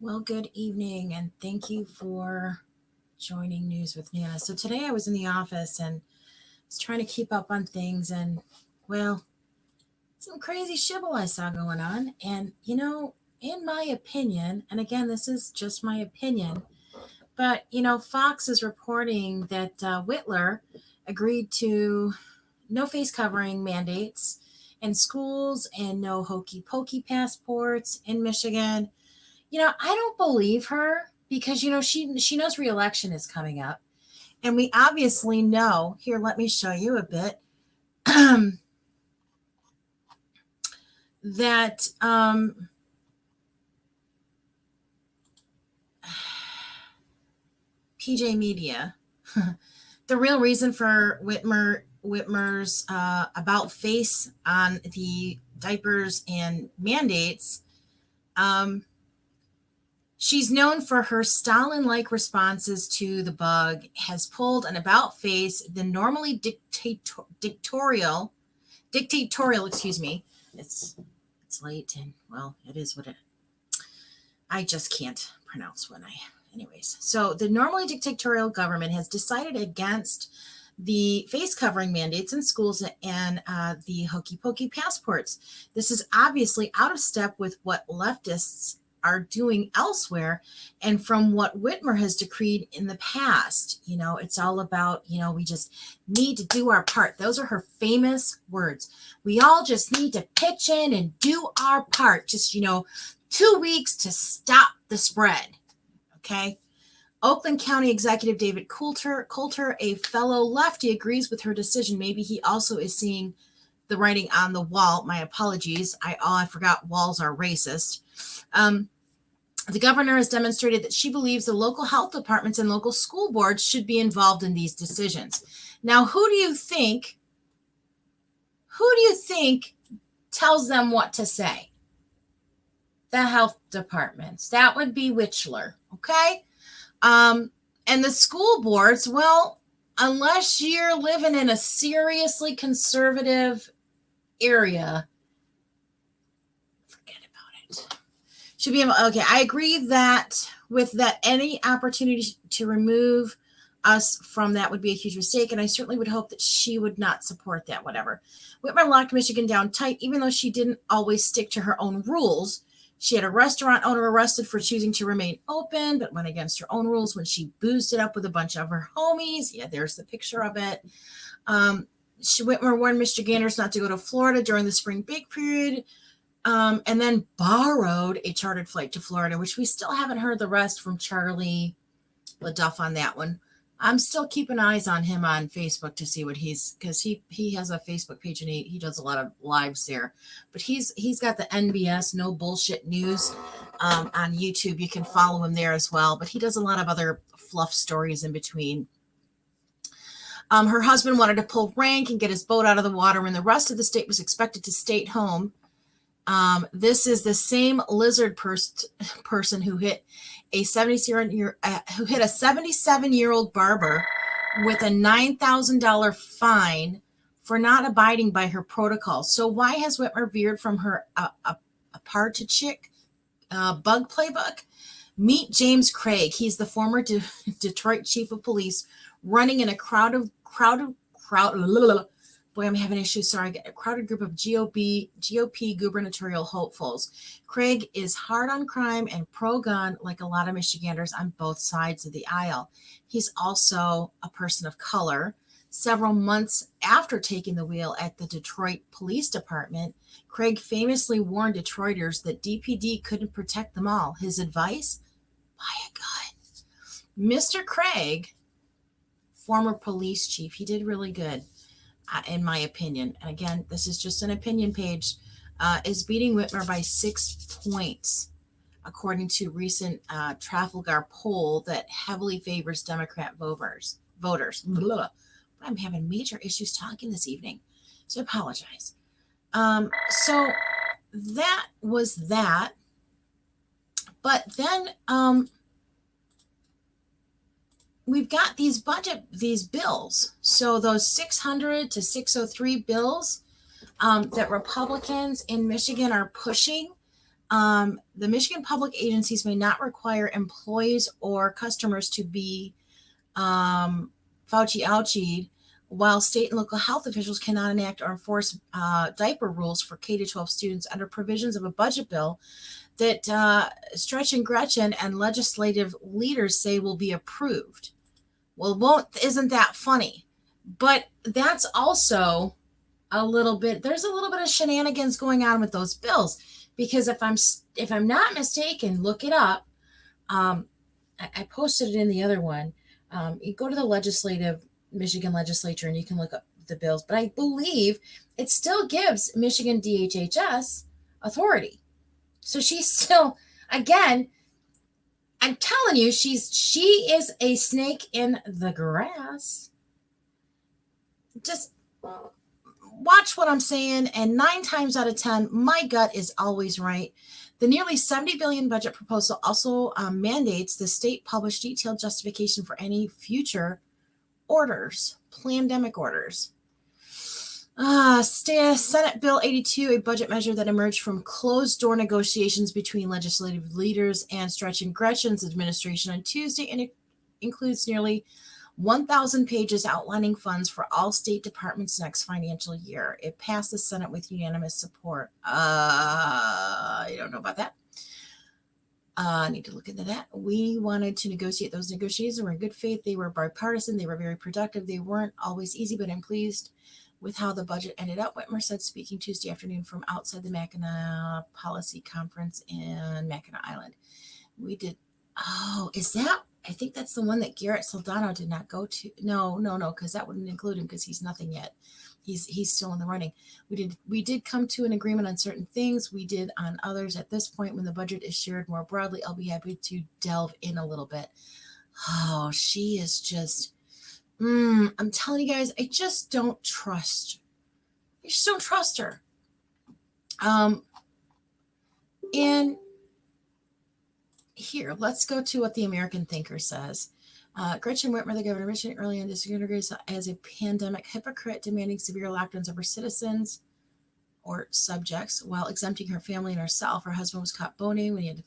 Well, good evening, and thank you for joining News with Nana. So today I was in the office and was trying to keep up on things, and well, some crazy shibble I saw going on. And in my opinion, and again, this is just my opinion, but Fox is reporting that Whitler agreed to no face covering mandates in schools and no hokey pokey passports in Michigan. I don't believe her because she knows reelection is coming up, and we obviously know. Here, let me show you a bit that PJ Media. The real reason for Whitmer's about face on the diapers and mandates. She's known for her Stalin-like responses to the bug, has pulled an about face, the normally dictatorial, excuse me. It's late and well, it is what I just can't pronounce anyways. So the normally dictatorial government has decided against the face covering mandates in schools and the hokey pokey passports. This is obviously out of step with what leftists are doing elsewhere and from what Whitmer has decreed in the past. It's all about, we just need to do our part. Those are her famous words. We all just need to pitch in and do our part. Just, 2 weeks to stop the spread. Okay. Oakland County Executive David Coulter, a fellow lefty, agrees with her decision. Maybe he also is seeing the writing on the wall. My apologies. I forgot walls are racist. The governor has demonstrated that she believes the local health departments and local school boards should be involved in these decisions. Now, who do you think tells them what to say? The health departments. That would be Whitler, okay? And the school boards, well, unless you're living in a seriously conservative area, forget about it. Should be okay. I agree with that any opportunity to remove us from that would be a huge mistake, and I certainly would hope that she would not support that. Whatever. Whitmer locked Michigan down tight, even though she didn't always stick to her own rules. She had a restaurant owner arrested for choosing to remain open, but went against her own rules when she boozed it up with a bunch of her homies. Yeah, there's the picture of it. Whitmer warned Michiganders not to go to Florida during the spring break period, and then borrowed a chartered flight to Florida, which we still haven't heard the rest from Charlie LaDuff on that one. I'm still keeping eyes on him on Facebook to see what because he has a Facebook page and he does a lot of lives there. But he's got the NBS No Bullshit News on YouTube. You can follow him there as well. But he does a lot of other fluff stories in between. Her husband wanted to pull rank and get his boat out of the water when the rest of the state was expected to stay at home. This is the same lizard person who hit a 77-year-old barber with a $9,000 fine for not abiding by her protocol. So why has Whitmer veered from her apartheid bug playbook? Meet James Craig. He's the former Detroit chief of police, running in a crowded. Boy, I'm having issues. Sorry, a crowded group of GOP gubernatorial hopefuls. Craig is hard on crime and pro-gun, like a lot of Michiganders on both sides of the aisle. He's also a person of color. Several months after taking the wheel at the Detroit Police Department, Craig famously warned Detroiters that DPD couldn't protect them all. His advice? Buy a gun. Mr. Craig, former police chief, he did really good. In my opinion, and again, this is just an opinion page, is beating Whitmer by 6 points, according to recent Trafalgar poll that heavily favors Democrat voters. Blah. I'm having major issues talking this evening, so I apologize. So that was that. But then we've got these bills. So those 600 to 603 bills that Republicans in Michigan are pushing, The Michigan public agencies may not require employees or customers to be Fauci ouchied, while state and local health officials cannot enact or enforce diaper rules for K-12 students under provisions of a budget bill that Stretch and Gretchen and legislative leaders say will be approved. Well, isn't that funny? But that's also there's a little bit of shenanigans going on with those bills, because if I'm not mistaken, look it up. I posted it in the other one. You go to the Michigan legislature and you can look up the bills, but I believe it still gives Michigan DHHS authority. So she's still, again, I'm telling you, she is a snake in the grass. Just watch what I'm saying, and 9 times out of 10, my gut is always right. The nearly $70 billion budget proposal also mandates the state publish detailed justification for any future orders, pandemic orders. Senate Bill 82, a budget measure that emerged from closed-door negotiations between legislative leaders and Stretch and Gretchen's administration on Tuesday, and it includes nearly 1,000 pages outlining funds for all state departments next financial year. It passed the Senate with unanimous support. I don't know about that. I need to look into that. We wanted to negotiate. Those negotiations were in good faith. They were bipartisan. They were very productive. They weren't always easy, but I'm pleased with how the budget ended up, Whitmer said, speaking Tuesday afternoon from outside the Mackinac Policy Conference in Mackinac Island. We did. Oh, is that? I think that's the one that Garrett Soldano did not go to. No, because that wouldn't include him because he's nothing yet. He's still in the running. We did come to an agreement on certain things. We did on others. At this point, when the budget is shared more broadly, I'll be happy to delve in a little bit. Oh, she is just. I'm telling you guys, I just don't trust. I just don't trust her. And here, let's go to what the American Thinker says. Gretchen Whitmer, the governor of Michigan, early in this year, as a pandemic hypocrite, demanding severe lockdowns of her citizens or subjects while exempting her family and herself. Her husband was caught boning when he had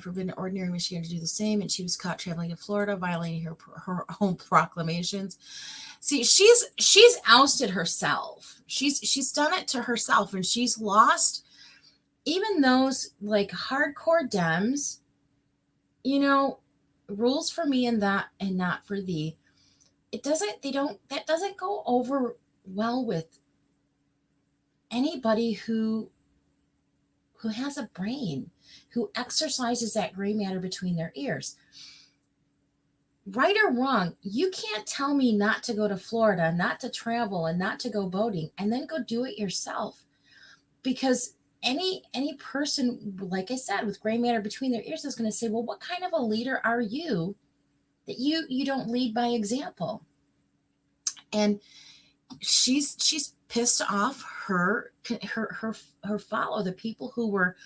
forbidden ordinary Michigan to do the same, and she was caught traveling to Florida, violating her own proclamations. See, she's ousted herself. She's done it to herself, and she's lost even those like hardcore Dems, rules for me and that and not for thee. That doesn't go over well with anybody who has a brain, who exercises that gray matter between their ears. Right or wrong, you can't tell me not to go to Florida, not to travel, and not to go boating, and then go do it yourself. Because any person, like I said, with gray matter between their ears is going to say, well, what kind of a leader are you that you don't lead by example? And she's pissed off her follow, the people who were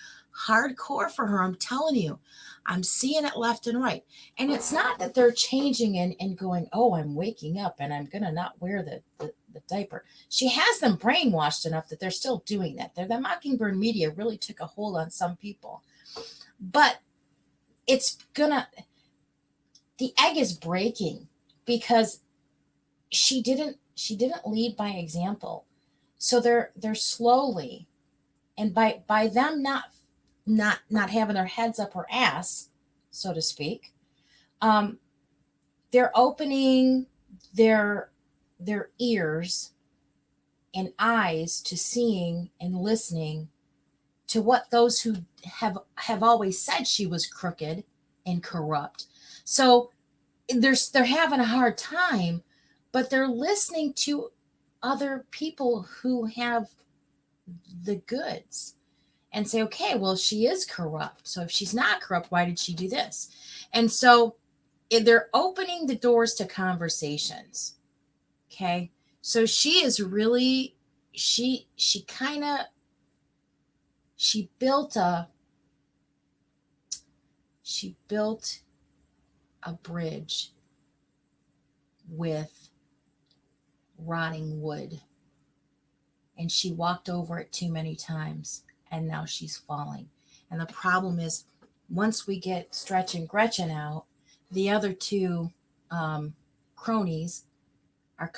hardcore for her. I'm telling you, I'm seeing it left and right. And it's not that they're changing and going, oh, I'm waking up and I'm going to not wear the diaper. She has them brainwashed enough that they're still doing that. The Mockingbird media really took a hold on some people. But the egg is breaking because she didn't lead by example. So they're slowly, and by them not having their heads up her ass, so to speak, they're opening their ears and eyes to seeing and listening to what those who have always said she was crooked and corrupt. So they're having a hard time, but they're listening to other people who have the goods and say, okay, well, she is corrupt. So if she's not corrupt, why did she do this? And so they're opening the doors to conversations. Okay. So she is really, she built a bridge with rotting wood, and she walked over it too many times, and now she's falling. And the problem is, once we get Stretch and Gretchen out, the other two cronies are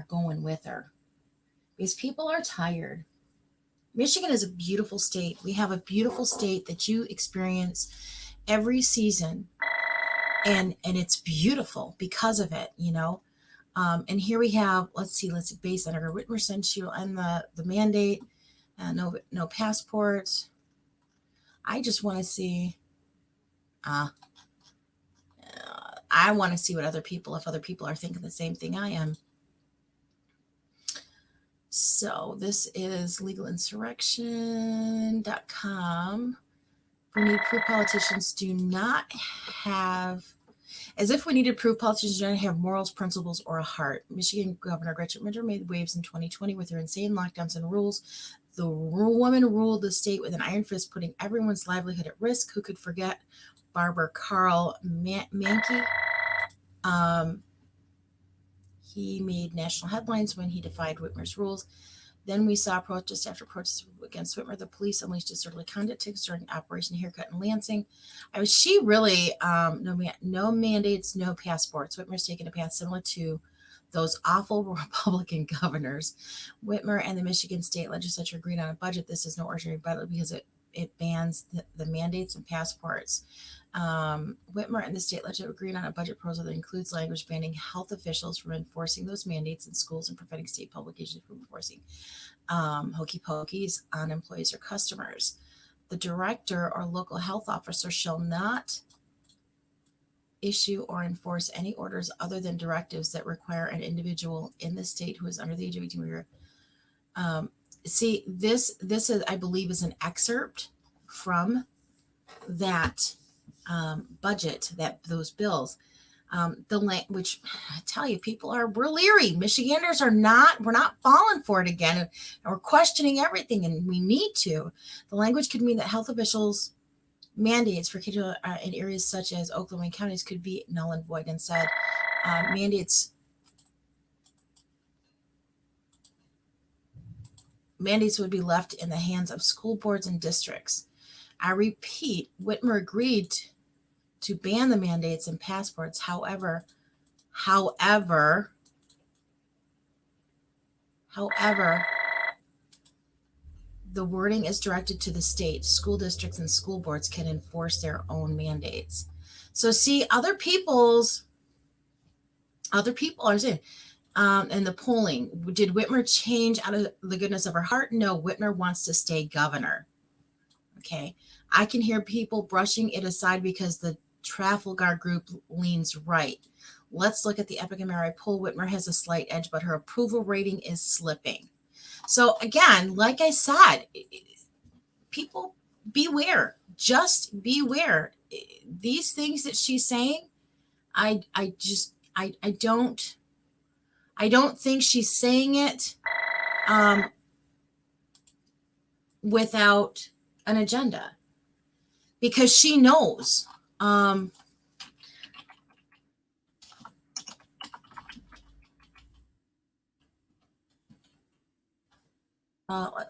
going with her because people are tired. Michigan is a beautiful state. We have a beautiful state that you experience every season, and it's beautiful because of it, you know. And here we have, let's see, base Senator Whitmer said she will end the mandate. No passports. I just want to see. I want to see what if other people are thinking the same thing I am. So this is legalinsurrection.com. We need proof politicians do not have, as if we needed proof politicians do not have morals, principles, or a heart. Michigan Governor Gretchen Whitmer made waves in 2020 with her insane lockdowns and rules. The woman ruled the state with an iron fist, putting everyone's livelihood at risk. Who could forget Barber Carl Mankey? He made national headlines when he defied Whitmer's rules. Then we saw protest after protest against Whitmer. The police unleashed disorderly conduct during Operation Haircut in Lansing. She really, no mandates, no passports. Whitmer's taken a path similar to those awful Republican governors. Whitmer and the Michigan State Legislature agreed on a budget. This is no ordinary budget because it bans the mandates and passports. Whitmer and the state legislature agreed on a budget proposal that includes language banning health officials from enforcing those mandates in schools and preventing state publications from enforcing hokey pokeys on employees or customers. The director or local health officer shall not issue or enforce any orders other than directives that require an individual in the state who is under the age of 18 years. See, this is, I believe, is an excerpt from that budget, those bills. Which I tell you, we're leery. Michiganders we're not falling for it again. And we're questioning everything, and we need to. The language could mean that health officials' mandates for kids in areas such as Oklahoma counties could be null and void. And said mandates would be left in the hands of school boards and districts. I repeat, Whitmer agreed to ban the mandates and passports. However, the wording is directed to the state. School districts and school boards can enforce their own mandates. So see, other people are saying, and the polling, did Whitmer change out of the goodness of her heart? No, Whitmer wants to stay governor. Okay. I can hear people brushing it aside because the Trafalgar group leans right. Let's look at the Epic MRI poll. Whitmer has a slight edge, but her approval rating is slipping. So again, like I said, people beware. Just beware. These things that she's saying, I don't think she's saying it without an agenda, because she knows.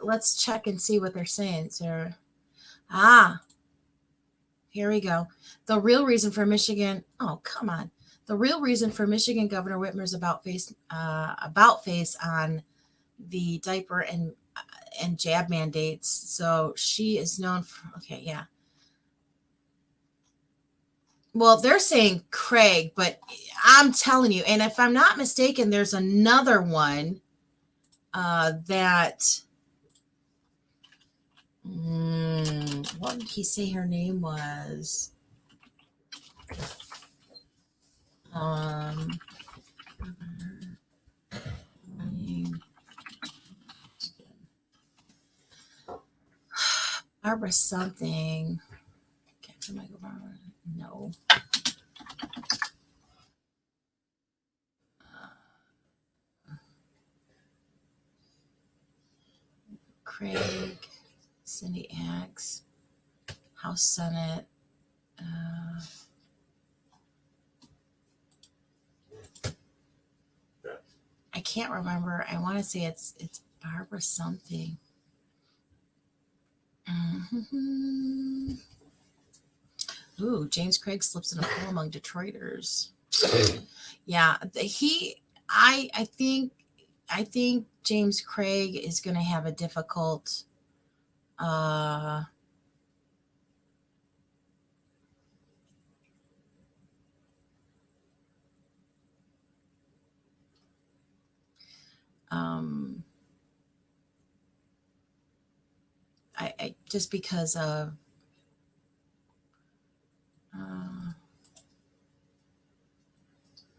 Let's check and see what they're saying, Sarah. Here we go. The real reason for Michigan. Oh, come on. The real reason for Michigan Governor Whitmer's about face on the diaper and jab mandates. So she is known for. Okay, yeah. Well, they're saying Craig, but I'm telling you, and if I'm not mistaken, there's another one that. What did he say her name was? Barbara something. No. Craig, Cindy Axe, House Senate. I can't remember. I want to say it's Barbara something. Mm-hmm. Ooh, James Craig slips in a pool among Detroiters. Yeah, I think James Craig is going to have a difficult uh um I just because of uh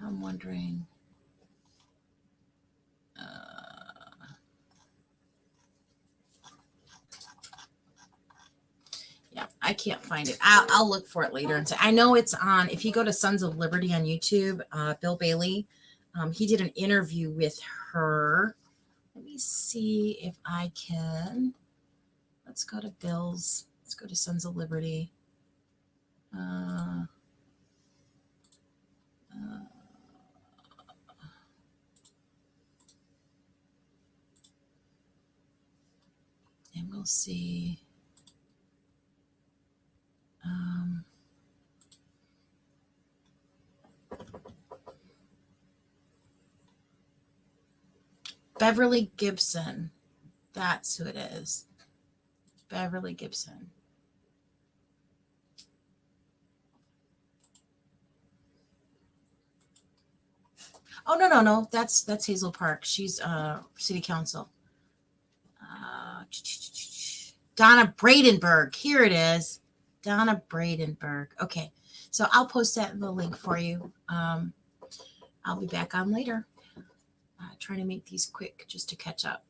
I'm wondering yeah, I can't find it. I'll look for it later and say I know it's on. If you go to Sons of Liberty on YouTube, Bill Bailey, he did an interview with her. Let me see if I can. Let's go to Bill's. Let's go to Sons of Liberty. Uh, uh, and we'll see. Um, Beverly Gibson. That's who it is. Beverly Gibson. Oh no. That's Hazel Park. She's city council. Donna Bradenburg. Here it is. Donna Bradenburg. Okay. So I'll post that in the link for you. I'll be back on later. Trying to make these quick just to catch up.